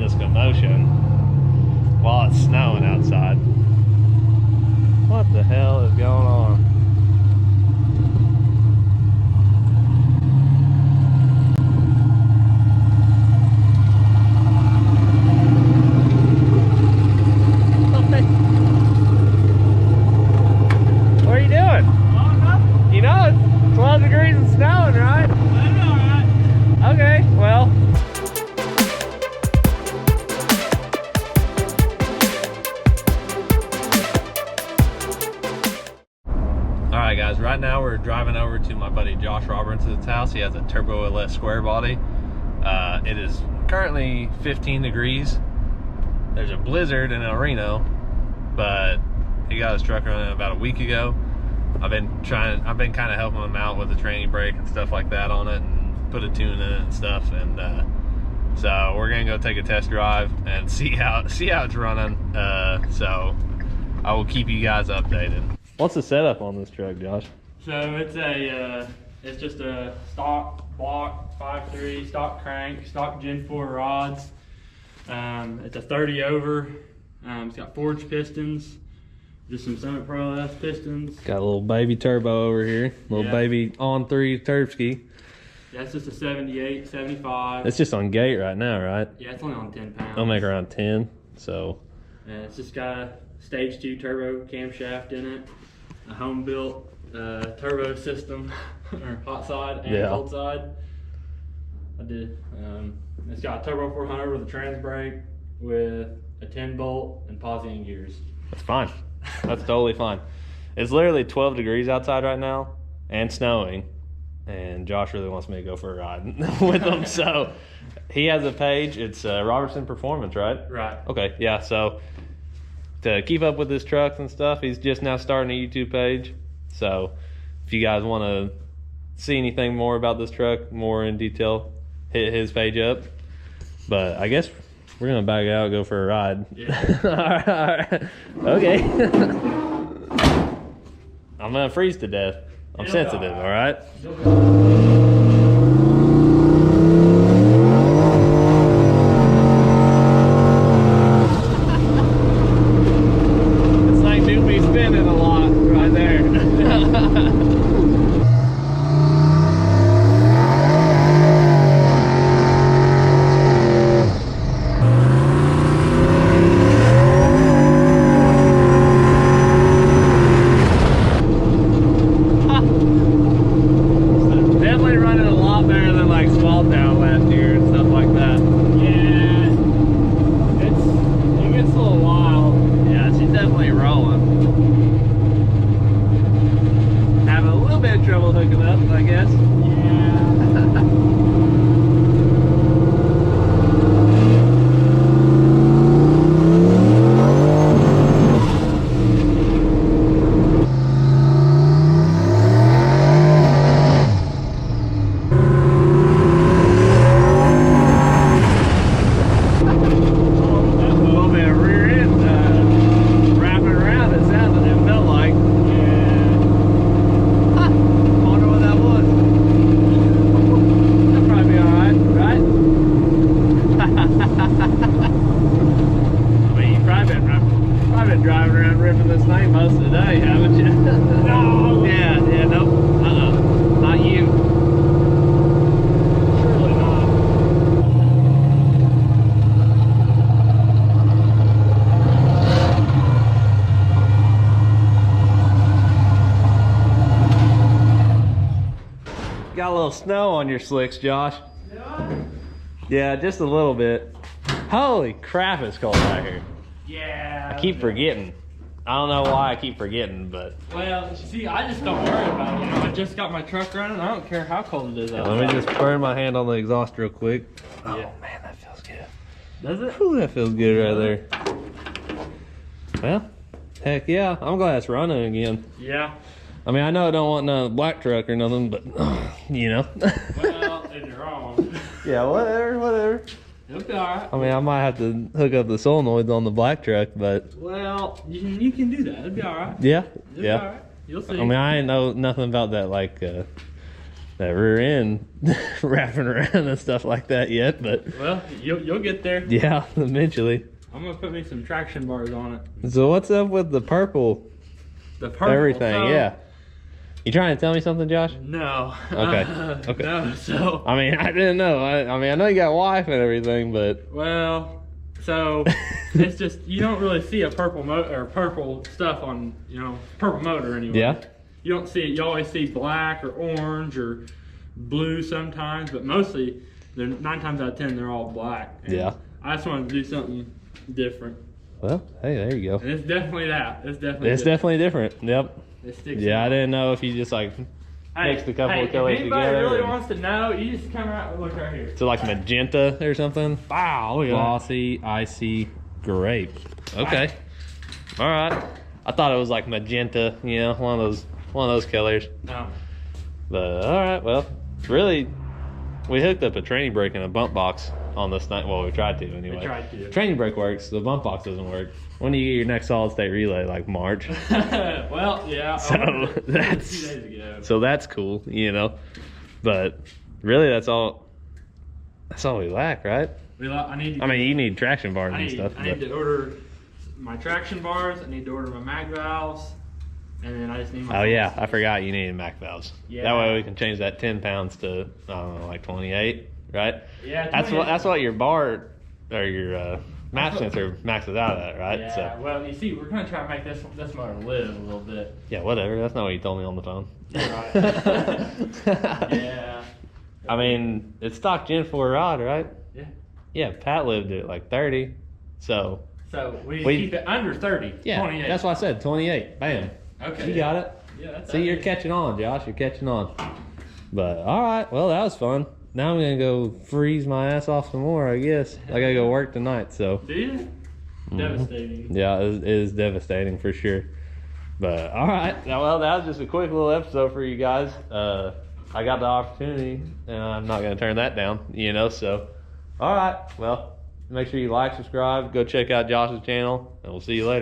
this commotion while it's snowing outside. What the hell is going on? What are you doing? Oh, nothing. You know it's 12 degrees and snowing, right? That's alright. Okay, well. Alright guys, right now we're driving over to my buddy Josh Robinson's house. He has a Turbo LS square body. It is currently 15 degrees. There's a blizzard in El Reno, but he got his truck running about a week ago. I've been kind of helping him out with the training brake and stuff like that on it, and put a tune in it and stuff. And so we're gonna go take a test drive and see how it's running. So I will keep you guys updated. What's the setup on this truck, Josh? So it's just a stock block 5.3 stock crank, stock Gen 4 rods. It's a 30 over. It's got forged pistons, just some Summit Pro LS pistons. Got a little baby turbo over here, little baby on 3 Turbski. Yeah, it's just a 78, 75. It's just on gate right now, right? Yeah, it's only on 10 pounds. I'll make around 10. So And it's just got a stage 2 turbo camshaft in it, a home built turbo system, or hot side and cold side. I did. It's got a turbo 400 with a trans brake with a 10 bolt and Posian gears. that's fine. That's totally fine. It's literally 12 degrees outside right now and snowing, and Josh really wants me to go for a ride with him. So he has a page. It's Robertson Performance, right? Right. Okay, yeah. So to keep up with his trucks and stuff, he's just now starting a YouTube page. So if you guys want to see anything more about this truck, more in detail, hit his page up. But I guess we're gonna back out, go for a ride. Yeah. all right. Okay. I'm gonna freeze to death. I'm sensitive, all right? This thing do be spinning a lot right there. Definitely running a lot better than like Small Town last year and stuff like that. Yeah, it gets a little wild. Yeah, she's definitely rolling. Having a little bit of trouble hooking up, I guess. Yeah. A little bit of rear end wrapping around, it sounded, it felt like. Huh, wonder what that was. That'll probably be alright, right? I mean, you've probably been driving around ripping this thing most of the day, haven't you? No. Yeah, nope. Not you. Surely not. Got a little snow on your slicks, Josh. Yeah. Yeah, just a little bit. Holy crap, it's cold out here. Yeah. I keep forgetting. I don't know why I keep forgetting, but Well, see, I just don't worry about it. You know, I just got my truck running. I don't care how cold it is outside. let me just burn my hand on the exhaust real quick. Oh Yeah. man, that feels good. Does it? Ooh, that feels good right there. Well, heck yeah, I'm glad it's running again. Yeah. I mean, I know I don't want no black truck or nothing, but you know. Well, and you're wrong. Yeah, whatever. It'll be alright. I mean, I might have to hook up the solenoids on the black truck, but Well, you can do that. It'll be alright. yeah, It'll be yeah. alright. You'll see. I mean, I ain't know nothing about that, like, that rear end wrapping around and stuff like that yet, but well, you'll get there. yeah, eventually. I'm gonna put me some traction bars on it. So what's up with the purple? The purple, everything, so, yeah. You trying to tell me something, Josh? No. Okay. Okay. No, so. I mean, I didn't know. I mean, I know you got wife and everything, but. Well, so it's just you don't really see a purple or purple stuff on purple motor anyway. Yeah. You don't see it. You always see black or orange or blue sometimes, but mostly they're 9 times out of 10 they're all black. And yeah. I just wanted to do something different. Well, hey, there you go. And it's definitely that. It's definitely different. Yep. It sticks. Yeah, I didn't know if you just like mixed a couple of colors if together. anybody really wants to know, you just come out and look right here. So like magenta or something. Wow, look at Glossy, icy grape. Okay. All right. I thought it was like magenta. You know, one of those colors. No. But all right. Well, really, we hooked up a training brake and a bump box on this night. Well, we tried to anyway. We tried to. Training brake works. The bump box doesn't work. When do you get your next solid state relay? Like March. Well, yeah. So that's 2 days ago. So that's cool, you know. But really, that's all. That's all we lack, right? I mean, you need traction bars and stuff. I need to order my traction bars. I need to order my mag valves, and then I just need my. Oh yeah, I forgot you needed Mac valves. Yeah. That way we can change that 10 pounds to I don't know, like 28, right? Yeah. That's what your bar or your match sensor maxes out at, right? Yeah. So. Well, you see, we're gonna try to make this motor live a little bit. Yeah, whatever. That's not what you told me on the phone. You're right. Yeah. I mean, it's stock Gen 4 rod, right? Yeah. Yeah, Pat lived at like 30, so. So we need to keep it under 30. Yeah, 28. that's what I said. 28. Bam. Okay. You got it. Yeah, that's. See, you're catching on, Josh. You're catching on. But all right, well, that was fun. Now I'm gonna go freeze my ass off some more. I guess I gotta go work tonight. So. Do you? Devastating. Yeah, it is devastating for sure. But all right, well, that was just a quick little episode for you guys. I got the opportunity, and I'm not gonna turn that down. You know, so. All right, well, make sure you like, subscribe, go check out Josh's channel, and we'll see you later.